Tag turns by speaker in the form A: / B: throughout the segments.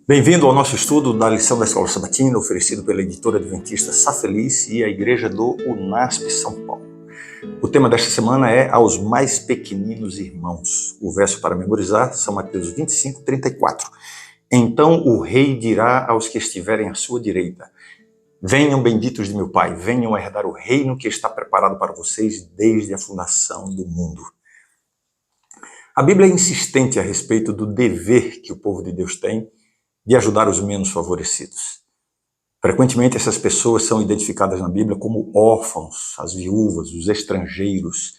A: Bem-vindo ao nosso estudo da lição da Escola Sabatina, oferecido pela editora adventista Sá Feliz e a Igreja do UNASP São Paulo. O tema desta semana é aos mais pequeninos irmãos. O verso para memorizar, São Mateus 25, 34. Então o rei dirá aos que estiverem à sua direita: venham benditos de meu Pai, venham a herdar o reino que está preparado para vocês desde a fundação do mundo. A Bíblia é insistente a respeito do dever que o povo de Deus tem de ajudar os menos favorecidos. Frequentemente essas pessoas são identificadas na Bíblia como órfãos, as viúvas, os estrangeiros.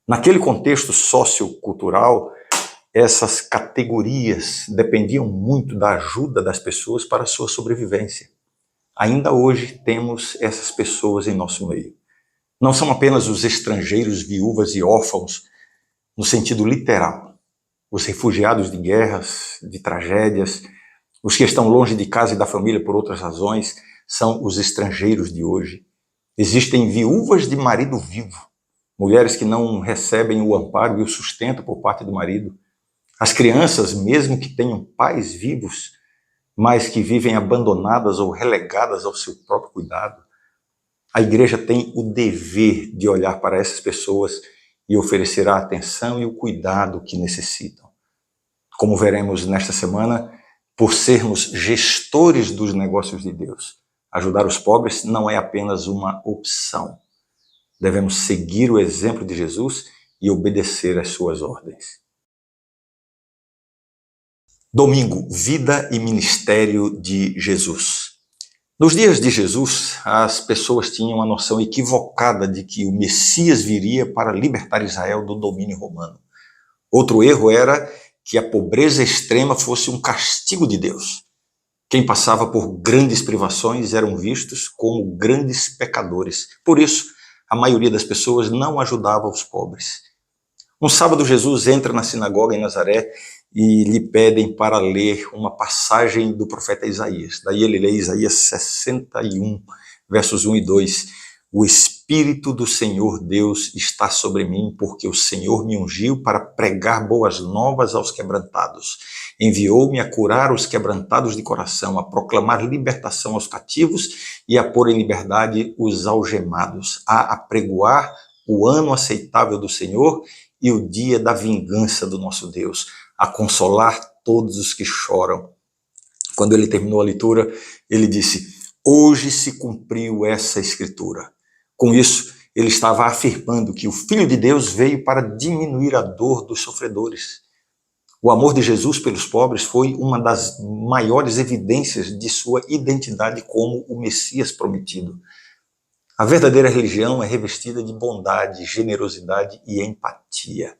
A: Naquele contexto sociocultural, essas categorias dependiam muito da ajuda das pessoas para a sua sobrevivência. Ainda hoje temos essas pessoas em nosso meio. Não são apenas os estrangeiros, viúvas e órfãos no sentido literal. Os refugiados de guerras, de tragédias, os que estão longe de casa e da família por outras razões, são os estrangeiros de hoje. Existem viúvas de marido vivo, mulheres que não recebem o amparo e o sustento por parte do marido. As crianças, mesmo que tenham pais vivos, mas que vivem abandonadas ou relegadas ao seu próprio cuidado. A igreja tem o dever de olhar para essas pessoas e oferecer a atenção e o cuidado que necessitam. Como veremos nesta semana, por sermos gestores dos negócios de Deus, ajudar os pobres não é apenas uma opção. Devemos seguir o exemplo de Jesus e obedecer às suas ordens. Domingo, vida e ministério de Jesus. Nos dias de Jesus, as pessoas tinham a noção equivocada de que o Messias viria para libertar Israel do domínio romano. Outro erro era que a pobreza extrema fosse um castigo de Deus. Quem passava por grandes privações eram vistos como grandes pecadores. Por isso, a maioria das pessoas não ajudava os pobres. Um sábado, Jesus entra na sinagoga em Nazaré e lhe pedem para ler uma passagem do profeta Isaías. Daí ele lê Isaías 61, versos 1 e 2. O Espírito do Senhor Deus está sobre mim, porque o Senhor me ungiu para pregar boas novas aos quebrantados. Enviou-me a curar os quebrantados de coração, a proclamar libertação aos cativos e a pôr em liberdade os algemados, a apregoar o ano aceitável do Senhor e o dia da vingança do nosso Deus, a consolar todos os que choram. Quando ele terminou a leitura, ele disse: hoje se cumpriu essa escritura. Com isso, ele estava afirmando que o Filho de Deus veio para diminuir a dor dos sofredores. O amor de Jesus pelos pobres foi uma das maiores evidências de sua identidade como o Messias prometido. A verdadeira religião é revestida de bondade, generosidade e empatia.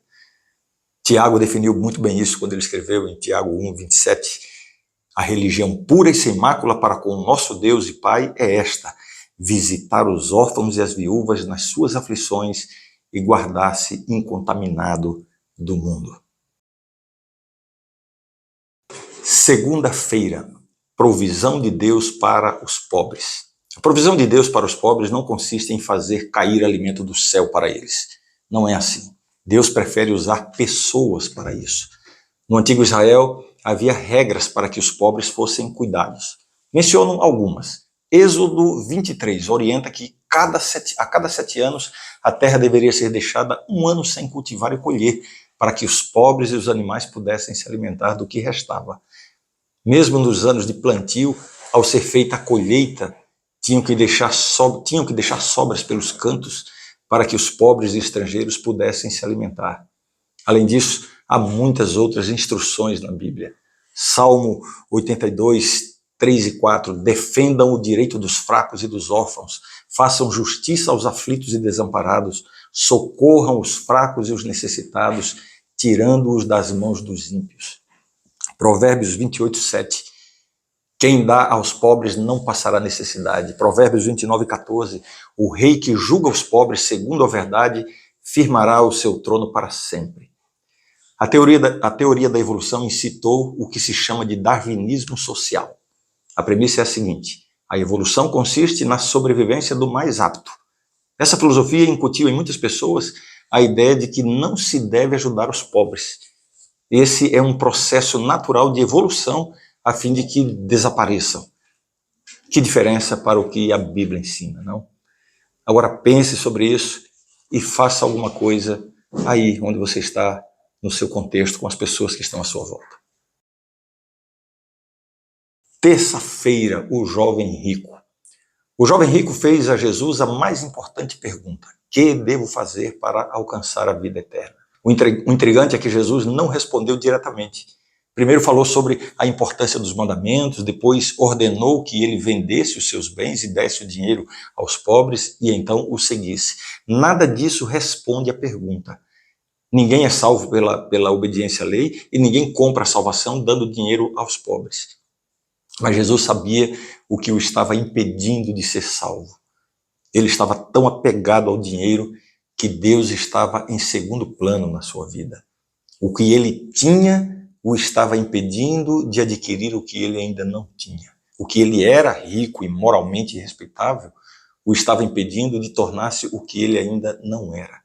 A: Tiago definiu muito bem isso quando ele escreveu em Tiago 1, 27. A religião pura e sem mácula para com o nosso Deus e Pai é esta: visitar os órfãos e as viúvas nas suas aflições e guardar-se incontaminado do mundo. Segunda-feira, provisão de Deus para os pobres. A provisão de Deus para os pobres não consiste em fazer cair alimento do céu para eles. Não é assim. Deus prefere usar pessoas para isso. No antigo Israel, havia regras para que os pobres fossem cuidados. Menciono algumas. Êxodo 23 orienta que a cada 7 anos a terra deveria ser deixada um ano sem cultivar e colher, para que os pobres e os animais pudessem se alimentar do que restava. Mesmo nos anos de plantio, ao ser feita a colheita, tinham que deixar sobras pelos cantos para que os pobres e estrangeiros pudessem se alimentar. Além disso, há muitas outras instruções na Bíblia. Salmo 82, 3 e 4, defendam o direito dos fracos e dos órfãos, façam justiça aos aflitos e desamparados, socorram os fracos e os necessitados, tirando-os das mãos dos ímpios. Provérbios 28, 7, quem dá aos pobres não passará necessidade. Provérbios 29, 14, o rei que julga os pobres segundo a verdade firmará o seu trono para sempre. A teoria da evolução incitou o que se chama de darwinismo social. A premissa é a seguinte: a evolução consiste na sobrevivência do mais apto. Essa filosofia incutiu em muitas pessoas a ideia de que não se deve ajudar os pobres. Esse é um processo natural de evolução a fim de que desapareçam. Que diferença para o que a Bíblia ensina, não? Agora pense sobre isso e faça alguma coisa aí onde você está, no seu contexto, com as pessoas que estão à sua volta. Terça-feira, o jovem rico. O jovem rico fez a Jesus a mais importante pergunta: que devo fazer para alcançar a vida eterna? O intrigante é que Jesus não respondeu diretamente. Primeiro falou sobre a importância dos mandamentos, depois ordenou que ele vendesse os seus bens e desse o dinheiro aos pobres e então o seguisse. Nada disso responde à pergunta. Ninguém é salvo pela obediência à lei e ninguém compra a salvação dando dinheiro aos pobres. Mas Jesus sabia o que o estava impedindo de ser salvo. Ele estava tão apegado ao dinheiro que Deus estava em segundo plano na sua vida. O que ele tinha o estava impedindo de adquirir o que ele ainda não tinha. O que ele era rico e moralmente respeitável o estava impedindo de tornar-se o que ele ainda não era.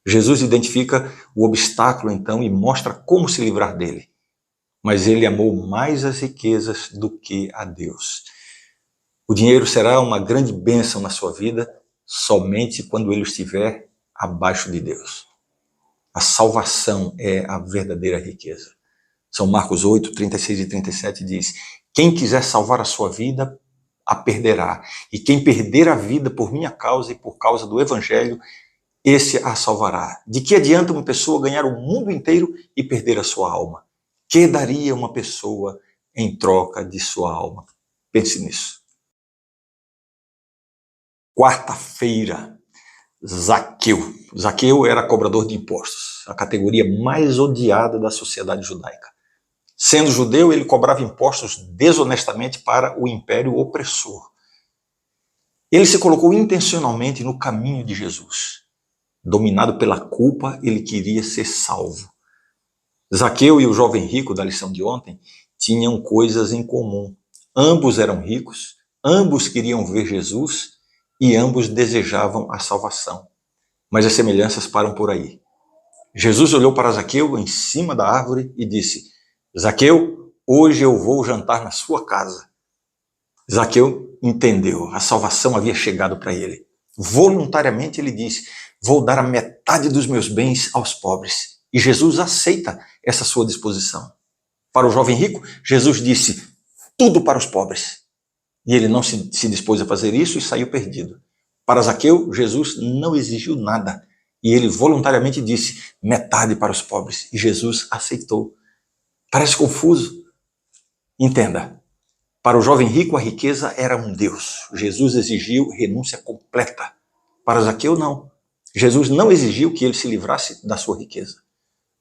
A: Jesus identifica o obstáculo então e mostra como se livrar dele. Mas ele amou mais as riquezas do que a Deus. O dinheiro será uma grande bênção na sua vida somente quando ele estiver abaixo de Deus. A salvação é a verdadeira riqueza. São Marcos 8, 36 e 37 diz: quem quiser salvar a sua vida, a perderá. E quem perder a vida por minha causa e por causa do Evangelho, esse a salvará. De que adianta uma pessoa ganhar o mundo inteiro e perder a sua alma? Que daria uma pessoa em troca de sua alma? Pense nisso. Quarta-feira, Zaqueu. Zaqueu era cobrador de impostos, a categoria mais odiada da sociedade judaica. Sendo judeu, ele cobrava impostos desonestamente para o império opressor. Ele se colocou intencionalmente no caminho de Jesus. Dominado pela culpa, ele queria ser salvo. Zaqueu e o jovem rico da lição de ontem tinham coisas em comum. Ambos eram ricos, ambos queriam ver Jesus e ambos desejavam a salvação. Mas as semelhanças param por aí. Jesus olhou para Zaqueu em cima da árvore e disse: Zaqueu, hoje eu vou jantar na sua casa. Zaqueu entendeu, a salvação havia chegado para ele. Voluntariamente ele disse: vou dar a metade dos meus bens aos pobres. E Jesus aceita essa sua disposição. Para o jovem rico, Jesus disse: tudo para os pobres. E ele não se dispôs a fazer isso e saiu perdido. Para Zaqueu, Jesus não exigiu nada. E ele voluntariamente disse: metade para os pobres. E Jesus aceitou. Parece confuso? Entenda. Para o jovem rico, a riqueza era um Deus. Jesus exigiu renúncia completa. Para Zaqueu, não. Jesus não exigiu que ele se livrasse da sua riqueza.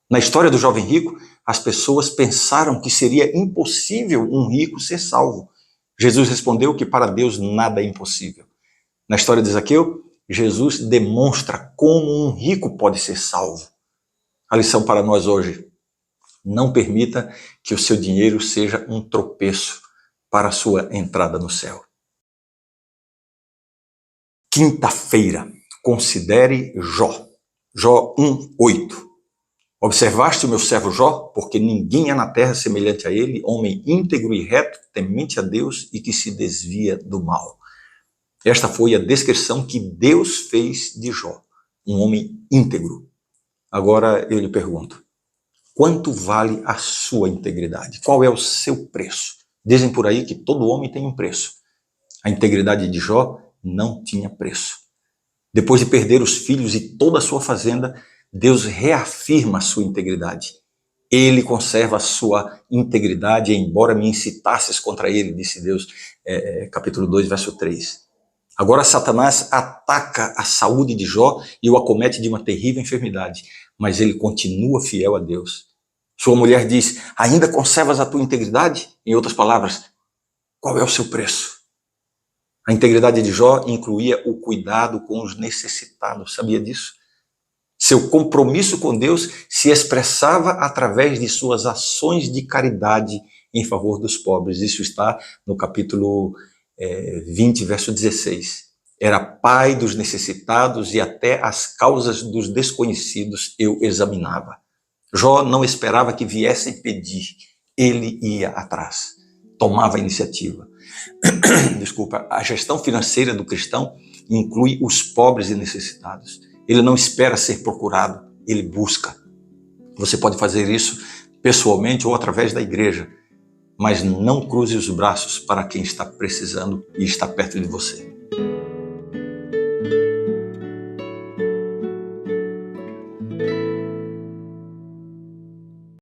A: Na história do jovem rico, as pessoas pensaram que seria impossível um rico ser salvo. Jesus respondeu que para Deus nada é impossível. Na história de Zaqueu, Jesus demonstra como um rico pode ser salvo. A lição para nós hoje: não permita que o seu dinheiro seja um tropeço para a sua entrada no céu. Quinta-feira, considere Jó. Jó 1:8. Observaste o meu servo Jó, porque ninguém há na terra semelhante a ele, homem íntegro e reto, temente a Deus e que se desvia do mal. Esta foi a descrição que Deus fez de Jó, um homem íntegro. Agora eu lhe pergunto: quanto vale a sua integridade? Qual é o seu preço? Dizem por aí que todo homem tem um preço. A integridade de Jó não tinha preço. Depois de perder os filhos e toda a sua fazenda, Deus reafirma a sua integridade. Ele conserva a sua integridade, embora me incitasses contra ele, disse Deus, capítulo 2, verso 3. Agora Satanás ataca a saúde de Jó e o acomete de uma terrível enfermidade, mas ele continua fiel a Deus. Sua mulher diz: ainda conservas a tua integridade? Em outras palavras, qual é o seu preço? A integridade de Jó incluía o cuidado com os necessitados, sabia disso? Seu compromisso com Deus se expressava através de suas ações de caridade em favor dos pobres. Isso está no capítulo 20, verso 16. Era pai dos necessitados e até as causas dos desconhecidos eu examinava. Jó não esperava que viessem pedir. ele ia atrás, tomava a iniciativa. Desculpa, a gestão financeira do cristão inclui os pobres e necessitados. Ele não espera ser procurado, ele busca. Você pode fazer isso pessoalmente ou através da igreja, mas não cruze os braços para quem está precisando e está perto de você.